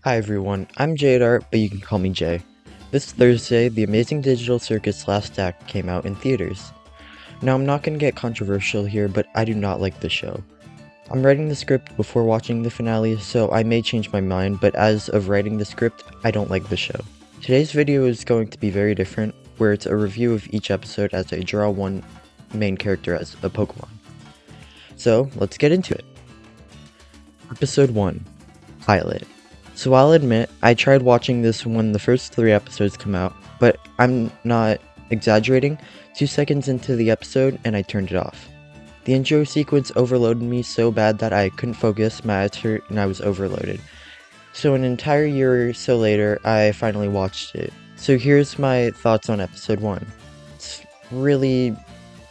Hi everyone, I'm Jadar, but you can call me Jay. This Thursday, the Amazing Digital Circus Last Act came out in theaters. Now I'm not going to get controversial here, but I do not like the show. I'm writing the script before watching the finale, so I may change my mind, but as of writing the script, I don't like the show. Today's video is going to be very different, where it's a review of each episode as I draw one main character as a Pokemon. So, let's get into it. Episode 1, Pilot. So I'll admit, I tried watching this when the first 3 episodes come out, but I'm not exaggerating, 2 seconds into the episode and I turned it off. The intro sequence overloaded me so bad that I couldn't focus, my eyes hurt, and I was overloaded. So an entire year or so later, I finally watched it. So here's my thoughts on episode 1.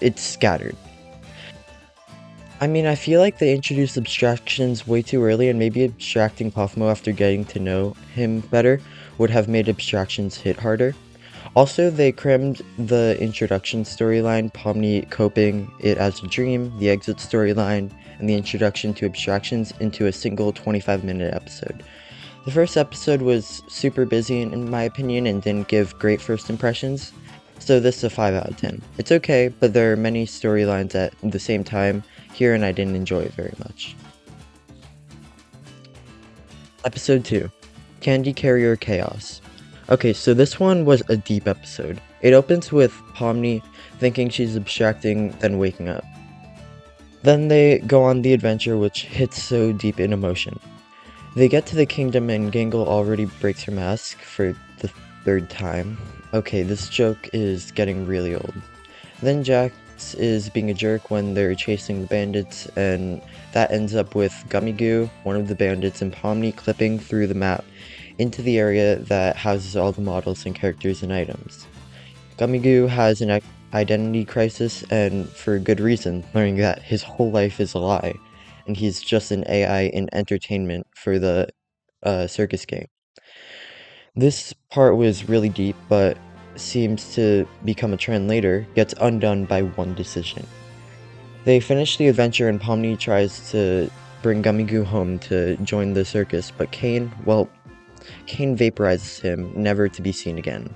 It's scattered. I mean, I feel like they introduced abstractions way too early, and maybe abstracting Puffmo after getting to know him better would have made abstractions hit harder. Also, they crammed the introduction storyline, Pomni coping it as a dream, the exit storyline, and the introduction to abstractions into a single 25-minute episode. The first episode was super busy in my opinion and didn't give great first impressions, so this is a 5 out of 10. It's okay, but there are many storylines at the same time here and I didn't enjoy it very much. Episode 2, Candy Carrier Chaos. Okay, so this one was a deep episode. It opens with Pomni thinking she's abstracting, then waking up. Then they go on the adventure, which hits so deep in emotion. They get to the kingdom and Gangle already breaks her mask for the 3rd time. Okay, this joke is getting really old. Then Jax is being a jerk when they're chasing the bandits, and that ends up with Gummy Goo, one of the bandits, and Pomni clipping through the map into the area that houses all the models and characters and items. Gummy Goo has an identity crisis, and for good reason, learning that his whole life is a lie, and he's just an AI in entertainment for the circus game. This part was really deep, but seems to become a trend later, gets undone by one decision. They finish the adventure and Pomni tries to bring Gummy Goo home to join the circus, but Kane vaporizes him, never to be seen again.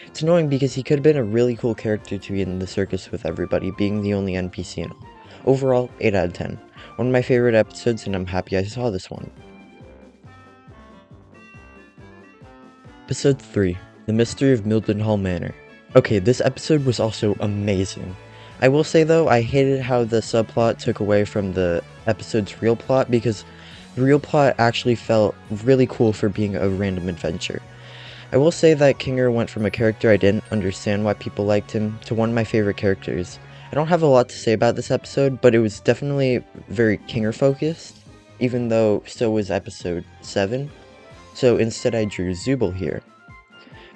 It's annoying because he could have been a really cool character to be in the circus with everybody, being the only NPC and all. Overall, 8 out of 10. One of my favorite episodes, and I'm happy I saw this one. Episode 3, The Mystery of Mildenhall Manor. Okay, this episode was also amazing. I will say though, I hated how the subplot took away from the episode's real plot, because the real plot actually felt really cool for being a random adventure. I will say that Kinger went from a character I didn't understand why people liked him to one of my favorite characters. I don't have a lot to say about this episode, but it was definitely very Kinger focused, even though so was episode 7. So instead I drew Zubul here,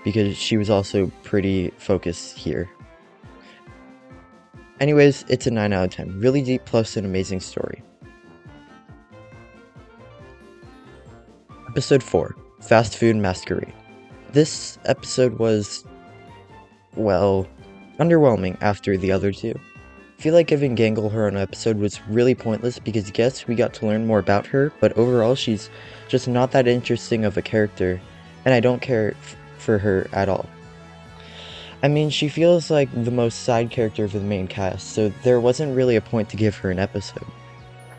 because she was also pretty focused here. Anyways, it's a 9 out of 10. Really deep plus an amazing story. Episode 4, Fast Food Masquerade. This episode was, well, underwhelming after the other 2. I feel like giving Gangle her own episode was really pointless because yes, we got to learn more about her, but overall she's just not that interesting of a character, and I don't care for her at all. I mean, she feels like the most side character of the main cast, so there wasn't really a point to give her an episode.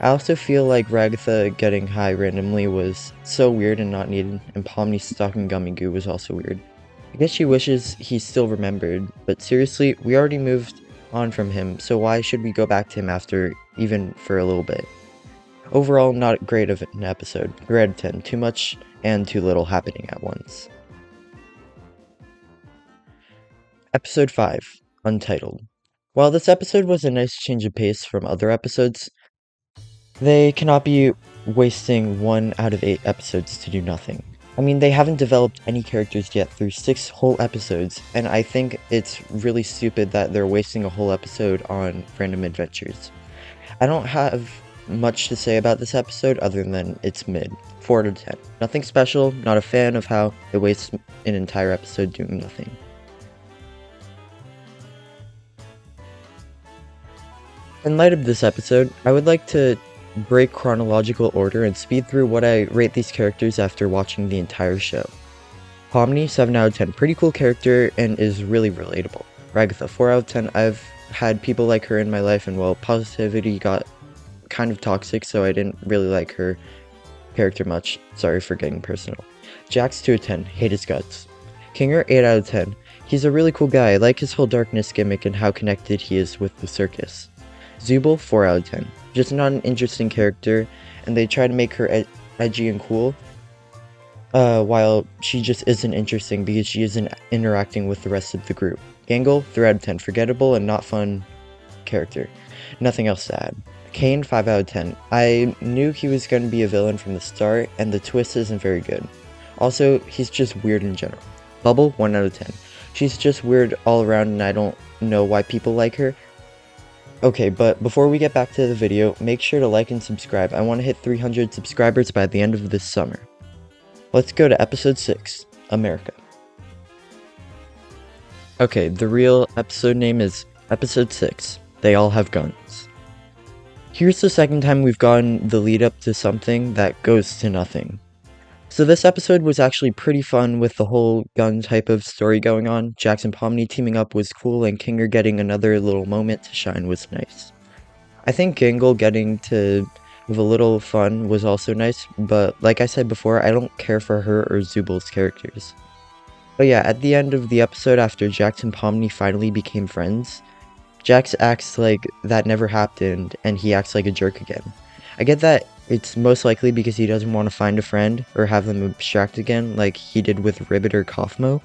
I also feel like Ragatha getting high randomly was so weird and not needed, and Pomni stalking Gummy Goo was also weird. I guess she wishes he still remembered, but seriously, we already moved on from him, so why should we go back to him after even for a little bit? Overall, not great of an episode. 3 out of 10. Too much and too little happening at once. Episode 5, Untitled. While this episode was a nice change of pace from other episodes, they cannot be wasting 1 out of 8 episodes to do nothing. I mean, they haven't developed any characters yet through 6 whole episodes, and I think it's really stupid that they're wasting a whole episode on random adventures. I don't have much to say about this episode other than it's mid. 4 out of 10. Nothing special, not a fan of how they waste an entire episode doing nothing. In light of this episode, I would like to break chronological order and speed through what I rate these characters after watching the entire show. Pomni, 7 out of 10. Pretty cool character and is really relatable. Ragatha, 4 out of 10. I've had people like her in my life, and well, positivity got kind of toxic, so I didn't really like her character much. Sorry for getting personal. Jax, 2 out of 10. Hate his guts. Kinger, 8 out of 10. He's a really cool guy. I like his whole darkness gimmick and how connected he is with the circus. Zubul, 4 out of 10. Just not an interesting character, and they try to make her edgy and cool, while she just isn't interesting because she isn't interacting with the rest of the group. Gangle, 3 out of 10. Forgettable and not fun character. Nothing else to add. Kane, 5 out of 10. I knew he was going to be a villain from the start, and the twist isn't very good. Also, he's just weird in general. Bubble, 1 out of 10. She's just weird all around, and I don't know why people like her. Okay, but before we get back to the video, make sure to like and subscribe. I want to hit 300 subscribers by the end of this summer. Let's go to episode 6, America. Okay, the real episode name is episode 6, They All Have Guns. Here's the second time we've gotten the lead up to something that goes to nothing. So this episode was actually pretty fun with the whole gun type of story going on. Jax and Pomni teaming up was cool, and Kinger getting another little moment to shine was nice. I think Gangle getting to have a little fun was also nice, but like I said before, I don't care for her or Zubul's characters. But yeah, at the end of the episode, after Jax and Pomni finally became friends, Jax acts like that never happened, and he acts like a jerk again. I get that it's most likely because he doesn't want to find a friend or have them abstract again like he did with Ribbit or Kaufmo,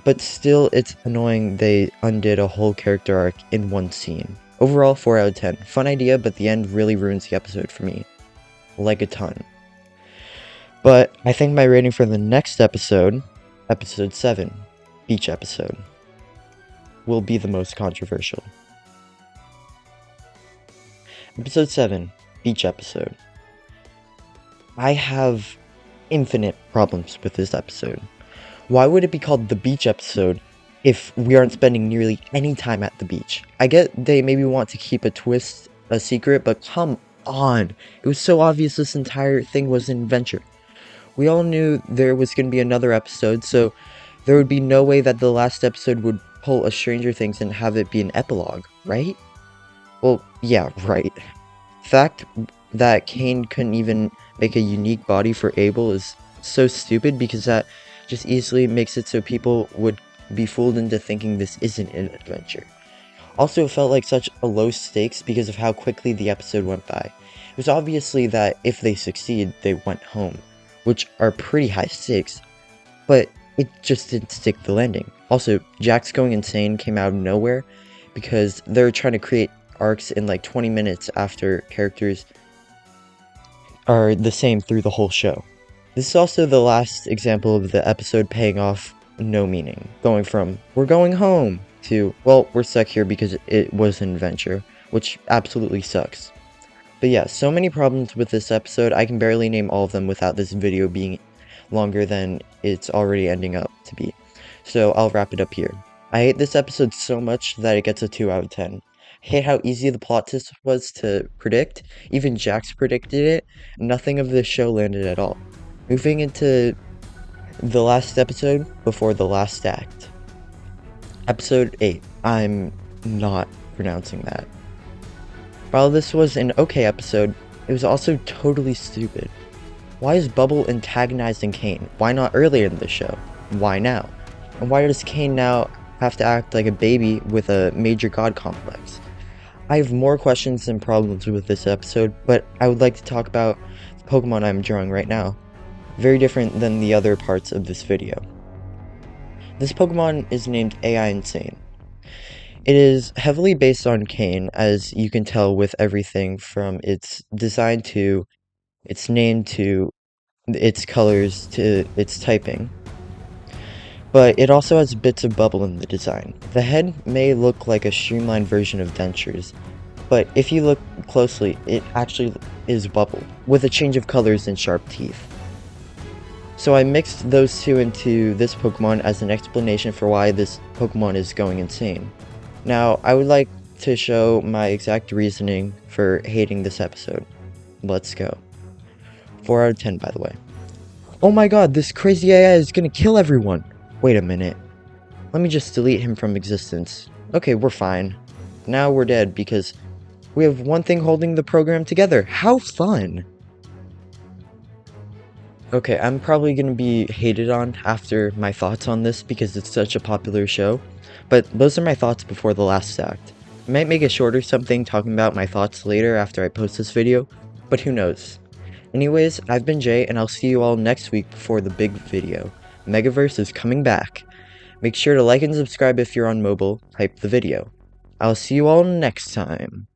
but still it's annoying they undid a whole character arc in one scene. Overall, 4 out of 10. Fun idea, but the end really ruins the episode for me. Like a ton. But I think my rating for the next episode, episode 7, beach episode, will be the most controversial. Episode 7, beach episode. I have infinite problems with this episode. Why would it be called the beach episode if we aren't spending nearly any time at the beach? I get they maybe want to keep a twist a secret, but come on. It was so obvious this entire thing was an adventure. We all knew there was going to be another episode, so there would be no way that the last episode would pull a Stranger Things and have it be an epilogue, right? Well, yeah, right. Fact that Kane couldn't even make a unique body for Abel is so stupid, because that just easily makes it so people would be fooled into thinking this isn't an adventure. Also, it felt like such a low stakes because of how quickly the episode went by. It was obviously that if they succeed, they went home, which are pretty high stakes, but it just didn't stick the landing. Also, Jax going insane came out of nowhere because they're trying to create arcs in like 20 minutes after characters are the same through the whole show. This is also the last example of the episode paying off no meaning, going from we're going home to well, we're stuck here because it was an adventure, which absolutely sucks. But yeah, so many problems with this episode. I can barely name all of them without this video being longer than it's already ending up to be. So I'll wrap it up here. I hate this episode so much that it gets a 2 out of 10. I hate how easy the plot twist was to predict. Even Jax predicted it. Nothing of this show landed at all. Moving into the last episode before the last act. Episode 8. I'm not pronouncing that. While this was an okay episode, it was also totally stupid. Why is Bubble antagonizing Kane? Why not earlier in the show? Why now? And why does Kane now have to act like a baby with a major god complex? I have more questions than problems with this episode, but I would like to talk about the Pokemon I'm drawing right now. Very different than the other parts of this video. This Pokemon is named AI Insane. It is heavily based on Kane, as you can tell with everything from its design to its name to its colors to its typing. But it also has bits of Bubble in the design. The head may look like a streamlined version of Dentures, but if you look closely, it actually is Bubble, with a change of colors and sharp teeth. So I mixed those two into this Pokemon as an explanation for why this Pokemon is going insane. Now, I would like to show my exact reasoning for hating this episode. Let's go. 4 out of 10, by the way. Oh my god, this crazy AI is gonna kill everyone! Wait a minute. Let me just delete him from existence. Okay, we're fine. Now we're dead because we have one thing holding the program together. How fun! Okay, I'm probably gonna be hated on after my thoughts on this because it's such a popular show, but those are my thoughts before the last act. I might make a shorter something talking about my thoughts later after I post this video, but who knows. Anyways, I've been Jay, and I'll see you all next week before the big video. Megaverse is coming back. Make sure to like and subscribe if you're on mobile, hype the video. I'll see you all next time.